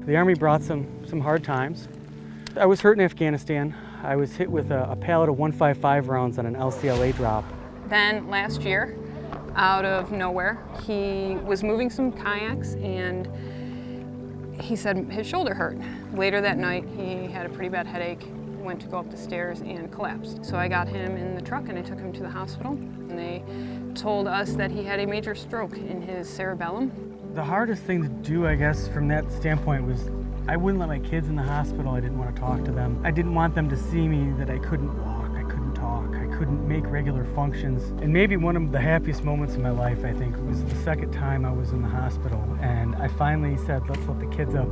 The Army brought some hard times. I was hurt in Afghanistan. I was hit with a pallet of 155 rounds on an LCLA drop. Then last year, out of nowhere, he was moving some kayaks and he said his shoulder hurt. Later that night, he had a pretty bad headache, went to go up the stairs and collapsed. So I got him in the truck and I took him to the hospital, and they told us that he had a major stroke in his cerebellum. The hardest thing to do, I guess, from that standpoint was I wouldn't let my kids in the hospital. I didn't want to talk to them. I didn't want them to see me that I couldn't walk, I couldn't talk, I couldn't make regular functions. And maybe one of the happiest moments in my life, I think, was the second time I was in the hospital. And I finally said, let's let the kids up.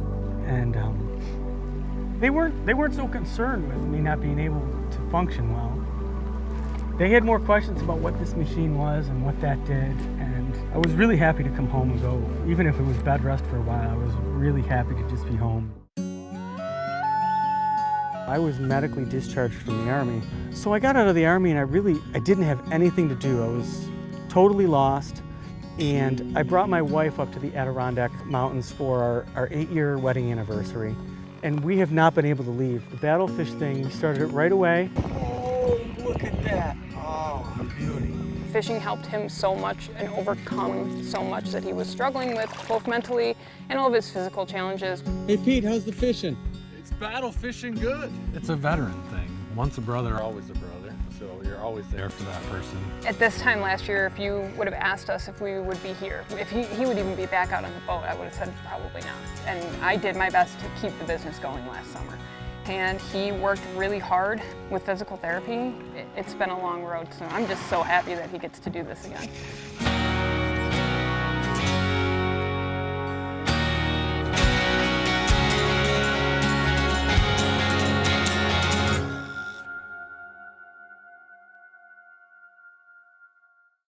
And they weren't so concerned with me not being able to function well. They had more questions about what this machine was and what that did, and I was really happy to come home and go. Even if it was bed rest for a while, I was really happy to just be home. I was medically discharged from the Army. So I got out of the Army and I didn't have anything to do. I was totally lost, and I brought my wife up to the Adirondack Mountains for our 8-year wedding anniversary. And we have not been able to leave. The battlefish thing, we started it right away. Oh, look at that. Oh, beauty. Fishing helped him so much and overcome so much that he was struggling with, both mentally and all of his physical challenges. Hey Pete, how's the fishing? It's battle fishing good. It's a veteran thing. Once a brother, always a brother. So you're always there for that person. At this time last year, if you would have asked us if we would be here, if he would even be back out on the boat, I would have said probably not. And I did my best to keep the business going last summer. And he worked really hard with physical therapy. It's been a long road, so I'm just so happy that he gets to do this again.